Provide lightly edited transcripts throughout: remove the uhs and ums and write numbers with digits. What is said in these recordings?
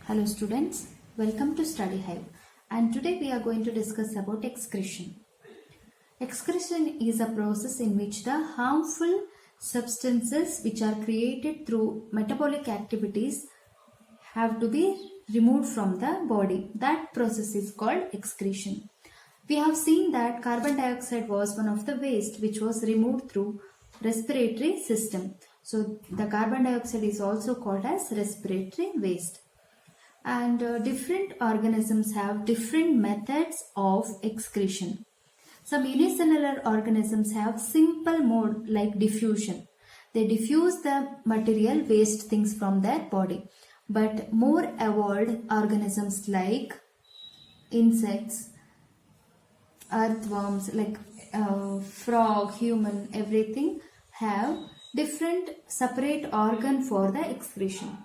Hello students, welcome to Study Hive, and today we are going to discuss about excretion. Excretion is a process in which the harmful substances which are created through metabolic activities have to be removed from the body. That process is called excretion. We have seen that carbon dioxide was one of the waste which was removed through respiratory system. So the carbon dioxide is also called as respiratory waste. And different organisms have different methods of excretion. Some unicellular organisms have simple mode like diffusion. They diffuse the material waste things from their body. But more evolved organisms like insects, earthworms, like frog, human, everything have different separate organ for the excretion.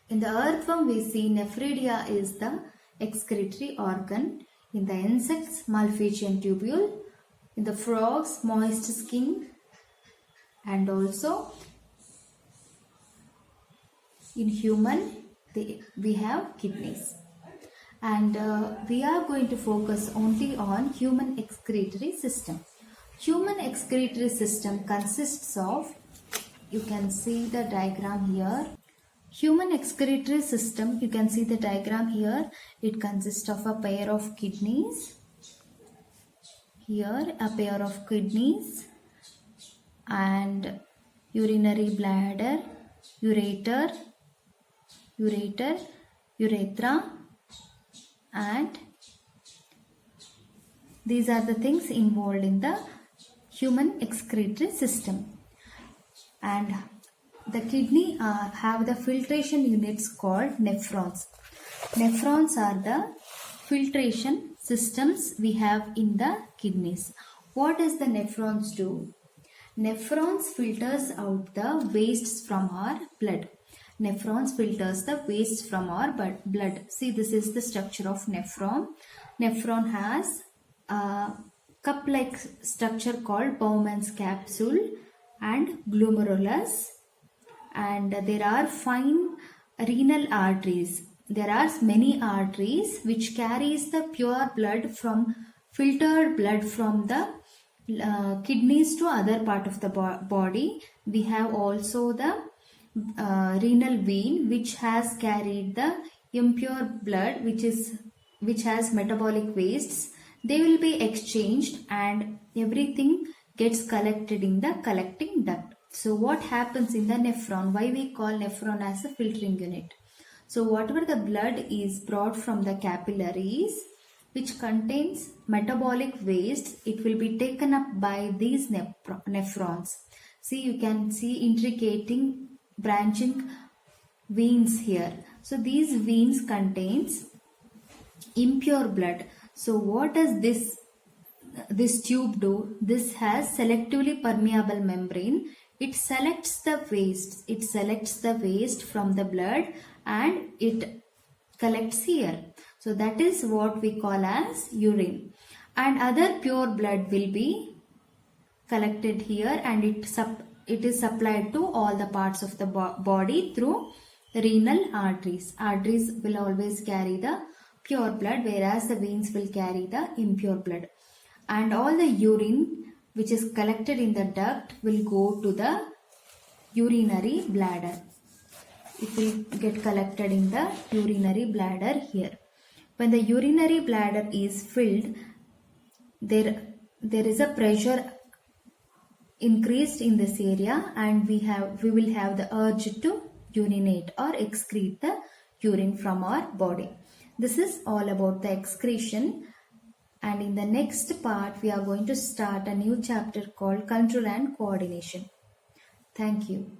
In the earthworm, we see nephridia is the excretory organ. In the insects, Malpighian tubule. In the frogs, moist skin. And also in human, we have kidneys. And we are going to focus only on human excretory system. Human excretory system consists of, you can see the diagram here. Human excretory system, you can see the diagram here. It consists of a pair of kidneys. Here a pair of kidneys and urinary bladder, ureter, urethra, and these are the things involved in the human excretory system. And the kidney have the filtration units called nephrons. Nephrons are the filtration systems we have in the kidneys. What does the nephrons do? Nephrons filters out the wastes from our blood. Nephrons filters the waste from our blood. See, this is the structure of nephron. Nephron has a cup-like structure called Bowman's capsule and glomerulus. And there are fine renal arteries. There are many arteries which carries the pure blood from filtered blood from the kidneys to other part of the body. We have also the renal vein which has carried the impure blood which has metabolic wastes. They will be exchanged and everything gets collected in the collecting duct. So what happens in the nephron? Why we call nephron as a filtering unit? So whatever the blood is brought from the capillaries which contains metabolic waste, it will be taken up by these nephrons. See, you can see intricating branching veins here. So these veins contains impure blood. So what does this tube do? This has selectively permeable membrane. It selects the waste. It selects the waste from the blood and it collects here. So that is what we call as urine. And other pure blood will be collected here and it is supplied to all the parts of the body through renal arteries. Arteries will always carry the pure blood, whereas the veins will carry the impure blood. And all the urine which is collected in the duct will go to the urinary bladder. It will get collected in the urinary bladder here. When the urinary bladder is filled, there is a pressure increased in this area and we will have the urge to urinate or excrete the urine from our body. This is all about the excretion. And in the next part, we are going to start a new chapter called Control and Coordination. Thank you.